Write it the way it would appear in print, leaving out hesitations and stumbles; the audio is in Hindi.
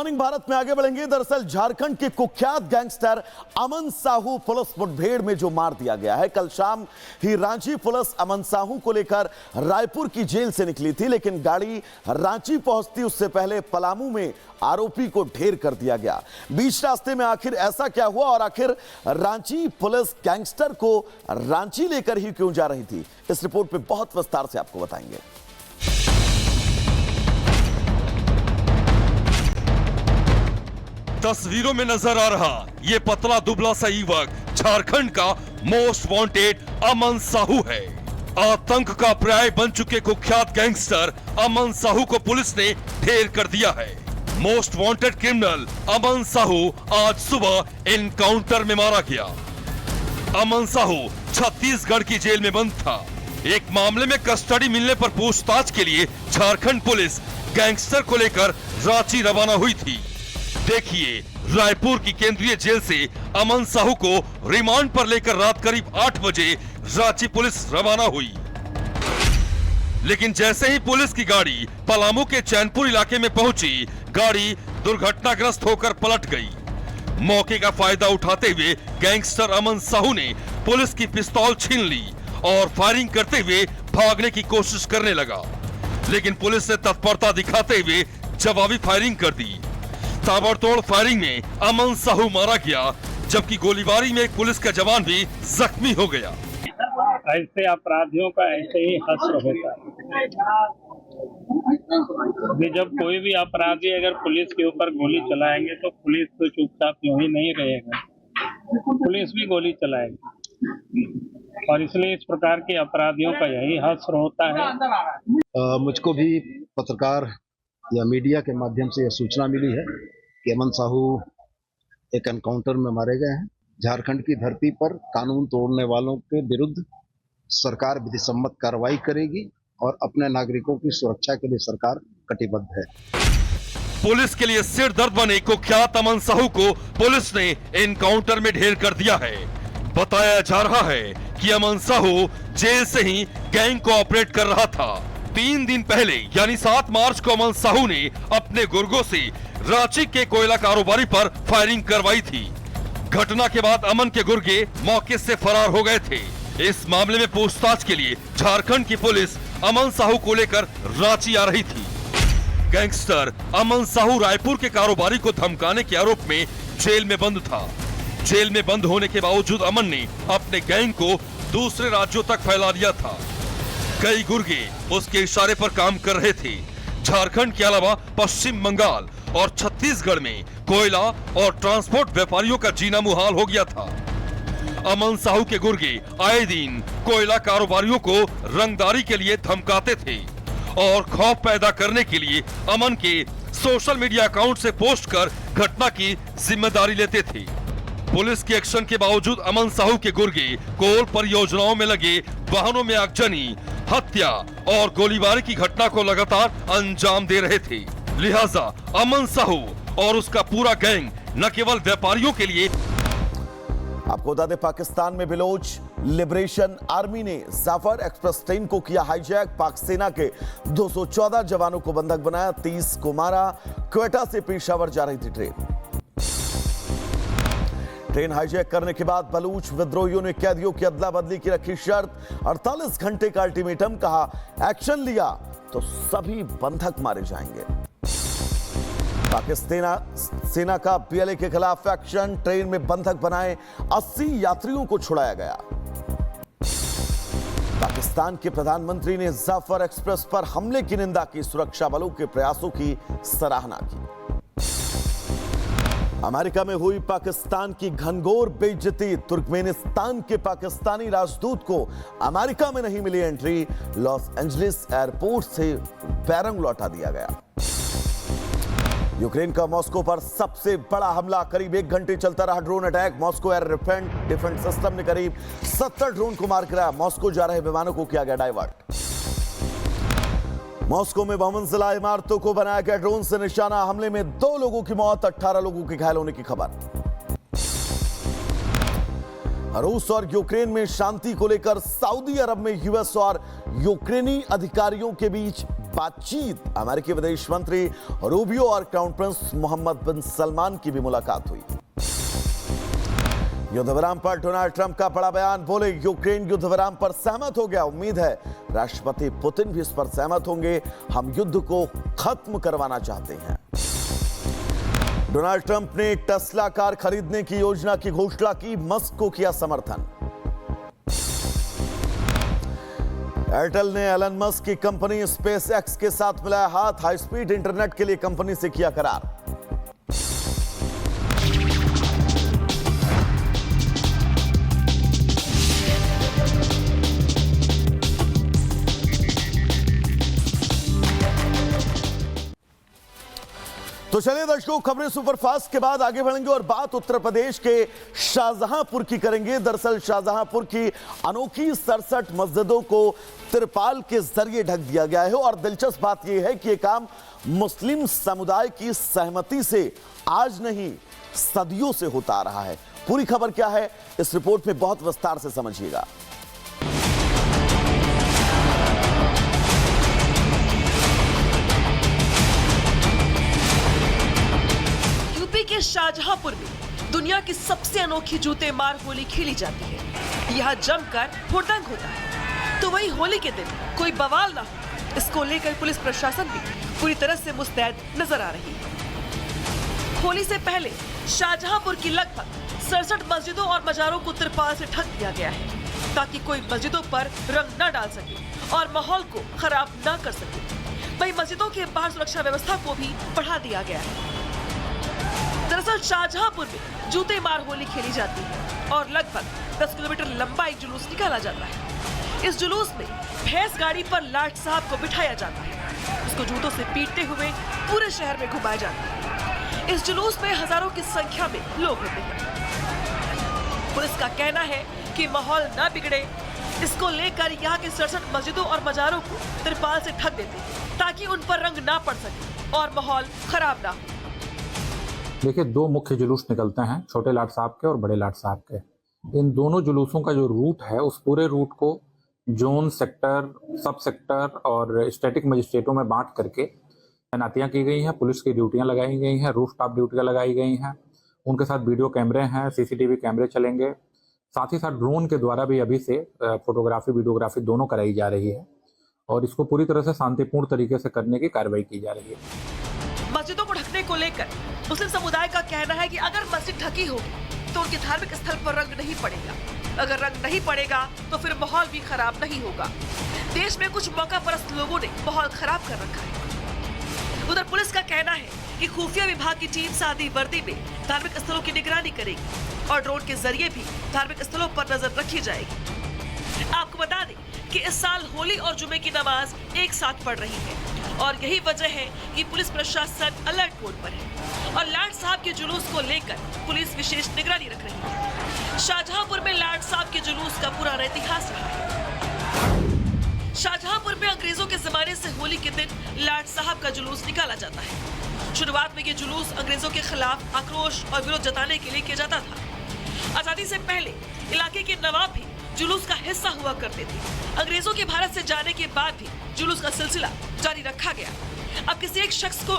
मॉर्निंग भारत में आगे बढ़ेंगे। दरअसल झारखंड के कुख्यात गैंगस्टर अमन साहू पुलिस मुठभेड़ में जो मार दिया गया है। कल शाम ही रांची पुलिस अमन साहू को लेकर रायपुर की जेल से निकली थी, लेकिन गाड़ी रांची पहुंचती उससे पहले पलामू में आरोपी को ढेर कर दिया गया। बीच रास्ते में आखिर ऐसा क्या हुआ और आखिर रांची पुलिस गैंगस्टर को रांची लेकर ही क्यों जा रही थी, इस रिपोर्ट में बहुत विस्तार से आपको बताएंगे। तस्वीरों में नजर आ रहा ये पतला दुबला सा युवक झारखंड का मोस्ट वांटेड अमन साहू है। आतंक का पर्याय बन चुके कुख्यात गैंगस्टर अमन साहू को पुलिस ने ढेर कर दिया है। मोस्ट वांटेड क्रिमिनल अमन साहू आज सुबह एनकाउंटर में मारा गया। अमन साहू छत्तीसगढ़ की जेल में बंद था। एक मामले में कस्टडी मिलने पर पूछताछ के लिए झारखंड पुलिस गैंगस्टर को लेकर रांची रवाना हुई थी। देखिए रायपुर की केंद्रीय जेल से अमन साहू को रिमांड पर लेकर रात करीब 8 बजे रांची पुलिस रवाना हुई। लेकिन जैसे ही पुलिस की गाड़ी पलामू के चैनपुर इलाके में पहुंची, गाड़ी दुर्घटनाग्रस्त होकर पलट गई। मौके का फायदा उठाते हुए गैंगस्टर अमन साहू ने पुलिस की पिस्तौल छीन ली और फायरिंग करते हुए भागने की कोशिश करने लगा, लेकिन पुलिस ने तत्परता दिखाते हुए जवाबी फायरिंग कर दी। ताबड़तोड़ फायरिंग में अमन साहू मारा गया, जबकि गोलीबारी में एक पुलिस का जवान भी जख्मी हो गया। ऐसे अपराधियों का ऐसे ही हश्र होता है। जब कोई भी अपराधी अगर पुलिस के ऊपर गोली चलाएंगे तो पुलिस तो चुपचाप यूं ही नहीं रहेगा, पुलिस भी गोली चलाएगी। और इसलिए इस प्रकार के अपराधियों का यही हश्र होता है। मुझको भी पत्रकार या मीडिया के माध्यम से यह सूचना मिली है कि अमन साहू एक एनकाउंटर में मारे गए हैं। झारखंड की धरती पर कानून तोड़ने वालों के विरुद्ध सरकार विधिसम्मत कार्रवाई करेगी और अपने नागरिकों की सुरक्षा के लिए सरकार कटिबद्ध है। पुलिस के लिए सिर दर्द बने कुख्यात अमन साहू को पुलिस ने एनकाउंटर में ढेर कर दिया है। बताया जा रहा है कि अमन साहू जेल से ही गैंग को ऑपरेट कर रहा था। 3 दिन पहले यानी 7 मार्च को अमन साहू ने अपने गुर्गों से रांची के कोयला कारोबारी पर फायरिंग करवाई थी। घटना के बाद अमन के गुर्गे मौके से फरार हो गए थे। इस मामले में पूछताछ के लिए झारखंड की पुलिस अमन साहू को लेकर रांची आ रही थी। गैंगस्टर अमन साहू रायपुर के कारोबारी को धमकाने के आरोप में जेल में बंद था। जेल में बंद होने के बावजूद अमन ने अपने गैंग को दूसरे राज्यों तक फैला दिया था। कई गुर्गे उसके इशारे पर काम कर रहे थे। झारखंड के अलावा पश्चिम बंगाल और छत्तीसगढ़ में कोयला और ट्रांसपोर्ट व्यापारियों का जीना मुहाल हो गया था। अमन साहू के गुर्गे आए दिन कोयला कारोबारियों को रंगदारी के लिए धमकाते थे और खौफ पैदा करने के लिए अमन के सोशल मीडिया अकाउंट से पोस्ट कर घटना की जिम्मेदारी लेते थे। पुलिस के एक्शन के बावजूद अमन साहू के गुर्गे कोल परियोजनाओं में लगे वाहनों में आगजनी, हत्या और गोलीबारी की घटना को लगातार अंजाम दे रहे थे। लिहाजा अमन साहू और उसका पूरा गैंग न केवल व्यापारियों के लिए। आपको बता दें, पाकिस्तान में बिलोच लिबरेशन आर्मी ने जाफर एक्सप्रेस ट्रेन को किया हाईजैक। पाक सेना के 214 जवानों को बंधक बनाया, 30 को मारा। क्वेटा से पेशावर जा रही थी ट्रेन हाईजैक करने के बाद बलूच विद्रोहियों ने कैदियों की अदला बदली की रखी शर्त। 48 घंटे का अल्टीमेटम, कहा एक्शन लिया तो सभी बंधक मारे जाएंगे। पाकिस्तान सेना का पीएलए के खिलाफ एक्शन। ट्रेन में बंधक बनाए 80 यात्रियों को छुड़ाया गया। पाकिस्तान के प्रधानमंत्री ने जाफर एक्सप्रेस पर हमले की निंदा की, सुरक्षा बलों के प्रयासों की सराहना की। अमेरिका में हुई पाकिस्तान की घनघोर बेइज्जती। तुर्कमेनिस्तान के पाकिस्तानी राजदूत को अमेरिका में नहीं मिली एंट्री। लॉस एंजलिस एयरपोर्ट से बैरंग लौटा दिया गया। यूक्रेन का मॉस्को पर सबसे बड़ा हमला। करीब 1 घंटे चलता रहा drone attack. Moscow air defence system ने करीब 70 ड्रोन को मार गिराया। मॉस्को जा रहे विमानों को किया गया डाइवर्ट। मॉस्को में बहुमंजिला इमारतों को बनाया गया ड्रोन से निशाना। हमले में 2 लोगों की मौत, 18 लोगों के घायल होने की खबर। रूस और यूक्रेन में शांति को लेकर सऊदी अरब में यूएस और यूक्रेनी अधिकारियों के बीच बातचीत। अमेरिकी विदेश मंत्री रूबियो और क्राउन प्रिंस मोहम्मद बिन सलमान की भी मुलाकात हुई। युद्ध विराम पर डोनाल्ड ट्रंप का बड़ा बयान, बोले यूक्रेन युद्ध विराम पर सहमत हो गया। उम्मीद है राष्ट्रपति पुतिन भी इस पर सहमत होंगे। हम युद्ध को खत्म करवाना चाहते हैं। डोनाल्ड ट्रंप ने टेस्ला कार खरीदने की योजना की घोषणा की, मस्क को किया समर्थन। एयरटेल ने एलन मस्क की कंपनी स्पेस एक्स के साथ मिलाया हाथ, हाई स्पीड इंटरनेट के लिए कंपनी से किया करार। तो चलिए दर्शकों, खबरें सुपरफास्ट के बाद आगे बढ़ेंगे और बात उत्तर प्रदेश के शाहजहांपुर की करेंगे। दरअसल शाहजहांपुर की अनोखी 67 मस्जिदों को तिरपाल के जरिए ढक दिया गया है और दिलचस्प बात यह है कि यह काम मुस्लिम समुदाय की सहमति से आज नहीं सदियों से होता आ रहा है। पूरी खबर क्या है इस रिपोर्ट में बहुत विस्तार से समझिएगा। के शाहजहांपुर में दुनिया की सबसे अनोखी जूते मार होली खेली जाती है। यहाँ जमकर हुड़दंग होता है। तो वही होली के दिन कोई बवाल ना हो, इसको लेकर पुलिस प्रशासन भी पूरी तरह से मुस्तैद नजर आ रही है। होली से पहले शाहजहांपुर की लगभग 67 मस्जिदों और मजारों को तिरपाल से ढक दिया गया है ताकि कोई मस्जिदों पर रंग न डाल सके और माहौल को खराब न कर सके। वही मस्जिदों के बाहर सुरक्षा व्यवस्था को भी बढ़ा दिया गया है। दरअसल शाहजहांपुर में जूते मार होली खेली जाती है और लगभग 10 किलोमीटर लंबा एक जुलूस निकाला जाता है। इस जुलूस में भैंस गाड़ी पर लाट साहब को बिठाया जाता है। उसको जूतों से पीटते हुए पूरे शहर में घुमाया जाता है। इस जुलूस में हजारों की संख्या में लोग होते हैं। पुलिस का कहना है कि माहौल न बिगड़े, इसको लेकर यहाँ के 67 मस्जिदों और मजारों को तिरपाल से ढक देते हैं ताकि उन पर रंग ना पड़ सके और माहौल खराब ना हो। देखिए, दो मुख्य जुलूस निकलते हैं, छोटे लाट साहब के और बड़े लाट साहब के। इन दोनों जुलूसों का जो रूट है, उस पूरे रूट को जोन, सेक्टर, सब सेक्टर और स्टैटिक मजिस्ट्रेटों में बांट करके तैनातियां की गई हैं। पुलिस की ड्यूटियां लगाई गई हैं, रूफ टॉप ड्यूटियां लगाई गई हैं। उनके साथ वीडियो कैमरे हैं, सीसीटीवी कैमरे चलेंगे। साथ ही साथ ड्रोन के द्वारा भी अभी से फोटोग्राफी वीडियोग्राफी दोनों कराई जा रही है और इसको पूरी तरह से शांतिपूर्ण तरीके से करने की कार्रवाई की जा रही है। मस्जिदों को ढकने को लेकर मुस्लिम समुदाय का कहना है कि अगर मस्जिद ढकी होगी तो उनके धार्मिक स्थल पर रंग नहीं पड़ेगा। अगर रंग नहीं पड़ेगा तो फिर माहौल भी खराब नहीं होगा। देश में कुछ मौका परस्त लोगों ने माहौल खराब कर रखा है। उधर पुलिस का कहना है कि खुफिया विभाग की टीम सादी वर्दी में धार्मिक स्थलों की निगरानी करेगी और ड्रोन के जरिए भी धार्मिक स्थलों पर नजर रखी जाएगी। आपको बता दें कि इस साल होली और जुमे की नमाज एक साथ पढ़ रही है और यही वजह है कि पुलिस प्रशासन अलर्ट मोड पर है और लाट साहब के जुलूस को लेकर पुलिस विशेष निगरानी रख रही है। शाहजहांपुर में लाट साहब के जुलूस का पुराना इतिहास रहा है। शाहजहांपुर में अंग्रेजों के जमाने से होली के दिन लाट साहब का जुलूस निकाला जाता है। शुरुआत में ये जुलूस अंग्रेजों के खिलाफ आक्रोश और विरोध जताने के लिए किया जाता था। आजादी से पहले इलाके के नवाब भी जुलूस का हिस्सा हुआ करते थे। अंग्रेजों के भारत से जाने के बाद भी जुलूस का सिलसिला जारी रखा गया। अब किसी एक शख्स को